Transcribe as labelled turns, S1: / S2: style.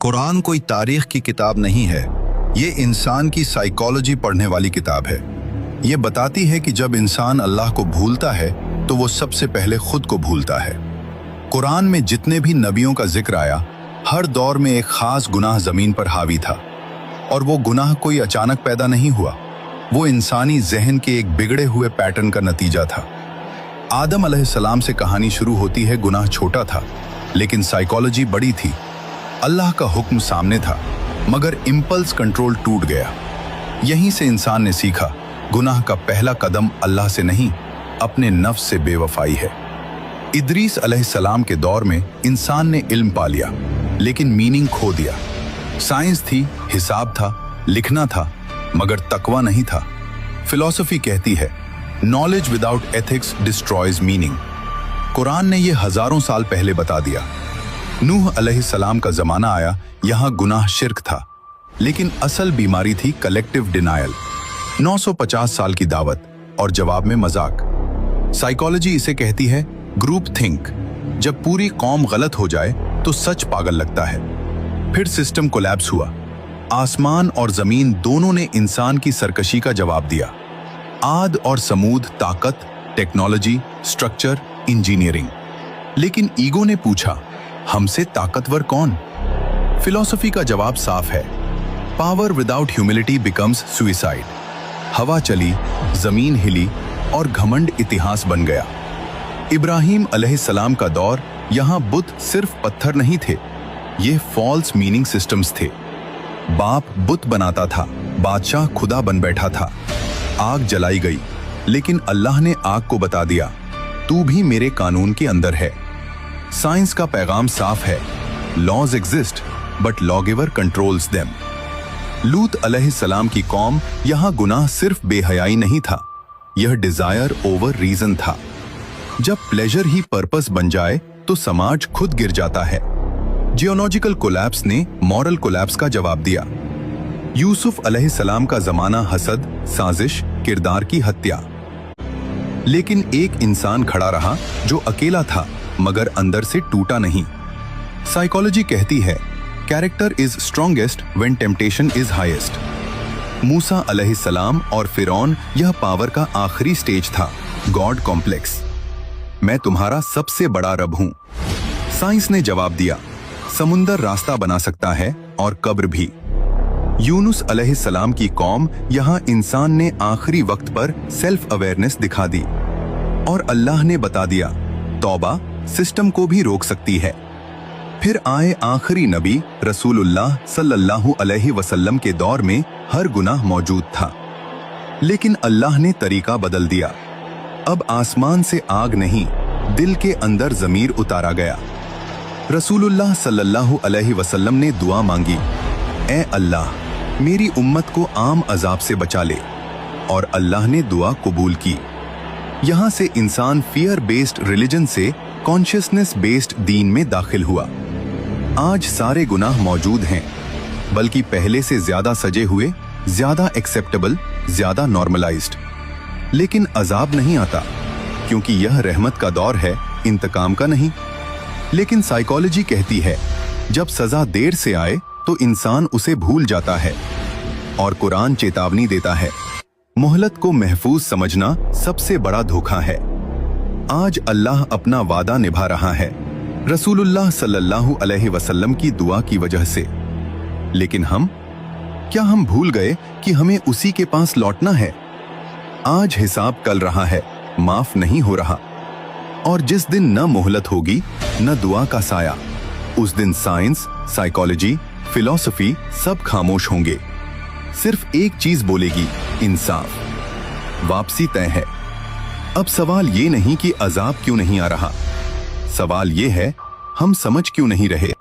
S1: कुरान कोई तारीख की किताब नहीं है, ये इंसान की साइकोलॉजी पढ़ने वाली किताब है। ये बताती है कि जब इंसान अल्लाह को भूलता है तो वो सबसे पहले खुद को भूलता है। कुरान में जितने भी नबियों का जिक्र आया, हर दौर में एक खास गुनाह जमीन पर हावी था, और वो गुनाह कोई अचानक पैदा नहीं हुआ, वो इंसानी जहन के एक बिगड़े हुए पैटर्न का नतीजा था। आदम अलैहिस्सलाम से कहानी शुरू होती है। गुनाह छोटा था, लेकिन साइकोलॉजी बड़ी थी। अल्लाह का हुक्म सामने था, मगर इम्पल्स कंट्रोल टूट गया। यहीं से इंसान ने सीखा, गुनाह का पहला कदम अल्लाह से नहीं, अपने नफ्स से बेवफाई है। इदरीस अलैहिस्सलाम के दौर में इंसान ने इल्म पा लिया, लेकिन मीनिंग खो दिया। साइंस थी, हिसाब था, लिखना था, मगर तकवा नहीं था। फिलॉसफी कहती है, knowledge without ethics destroys meaning. Quran ने यह हजारों साल पहले बता दिया। नूह अलैहिस्सलाम का जमाना आया, यहाँ गुनाह शिर्क था, लेकिन असल बीमारी थी कलेक्टिव डिनायल। 950 साल की दावत और जवाब में मजाक। साइकोलॉजी इसे कहती है ग्रुप थिंक। जब पूरी कौम गलत हो जाए तो सच पागल लगता है। फिर सिस्टम कोलैप्स हुआ। आसमान और जमीन दोनों ने इंसान की सरकशी का जवाब दिया। आद और समूद ताकत, टेक्नोलॉजी, स्ट्रक्चर, इंजीनियरिंग। लेकिन ईगो ने पूछा, हमसे ताकतवर कौन? फिलॉसफी का जवाब साफ है, power without humility becomes suicide. हवा चली, जमीन हिली और घमंड इतिहास बन गया। इब्राहिम अलैहिस्सलाम का दौर, यहां बुत सिर्फ पत्थर नहीं थे, ये फॉल्स मीनिंग सिस्टम्स थे। बाप बुत बनाता था, बादशाह खुदा बन बैठा था। आग जलाई गई, लेकिन अल्लाह ने आग को बता दिया, तू भी मेरे कानून के अंदर है। साइंस का पैगाम साफ है, laws exist but lawgiver controls them. लूत अलैहिस्सलाम की कौम, यहां गुनाह सिर्फ बेहयाई नहीं था, यह डिजायर ओवर रीजन था। जब प्लेजर ही पर्पस बन जाए तो समाज खुद गिर जाता है। जियोलॉजिकल कोलैप्स ने मॉरल कोलैप्स का जवाब दिया। यूसुफ अलैहिस्सलाम का जमाना हसद, साजिश, किरदार की हत्या। लेकिन एक इंसान खड़ा रहा जो अकेला था, मगर अंदर से टूटा नहीं। साइकोलॉजी कहती है, character is strongest when temptation is highest. मूसा अलैहिस्सलाम और फिरौन, यह पावर का आखिरी स्टेज था, गॉड कॉम्प्लेक्स। मैं तुम्हारा सबसे बड़ा रब हूं। साइंस ने जवाब दिया, समुंदर रास्ता बना सकता है और कब्र भी। यूनुस अलैहिस्सलाम की कौम, यहां इंसान ने आखिरी वक्त पर सेल्फ अवेयरनेस दिखा दी, और अल्लाह ने बता दिया, तौबा सिस्टम को भी रोक सकती है। फिर आए आखिरी नबी रसूलुल्लाह सल्लल्लाहु अलैहि वसल्लम के दौर में हर गुनाह मौजूद था, लेकिन अल्लाह ने तरीका बदल दिया। अब आसमान से आग नहीं, दिल के अंदर ज़मीर उतारा गया। रसूलुल्लाह सल्लल्लाहु अलैहि वसल्लम ने दुआ मांगी, ए अल्लाह, मेरी उम्मत को आम अजाब से बचा ले, और अल्लाह ने दुआ कबूल की। यहाँ से इंसान फियर बेस्ड रिलीजन से कॉन्शियसनेस बेस्ड दीन में दाखिल हुआ। आज सारे गुनाह मौजूद हैं, बल्कि पहले से ज्यादा सजे हुए, ज्यादा एक्सेप्टेबल, ज्यादा नॉर्मलाइज्ड। लेकिन अजाब नहीं आता, क्योंकि यह रहमत का दौर है, इंतकाम का नहीं। लेकिन साइकोलॉजी कहती है, जब सजा देर से आए तो इंसान उसे भूल जाता है, और कुरान चेतावनी देता है, मोहलत को महफूज समझना सबसे बड़ा धोखा है। आज अल्लाह अपना वादा निभा रहा है, रसूलुल्लाह सल्लल्लाहु अलैहि वसल्लम की दुआ की वजह से। लेकिन क्या हम भूल गए कि हमें उसी के पास लौटना है? आज हिसाब कल रहा है, माफ नहीं हो रहा। और जिस दिन न मोहलत होगी, न दुआ का साया, उस दिन साइंस, साइकोलॉजी, फिलॉसफी सब खामोश होंगे। सिर्फ एक चीज बोलेगी, इंसाफ। वापसी तय है। अब सवाल ये नहीं कि अजाब क्यों नहीं आ रहा, सवाल ये है, हम समझ क्यों नहीं रहे।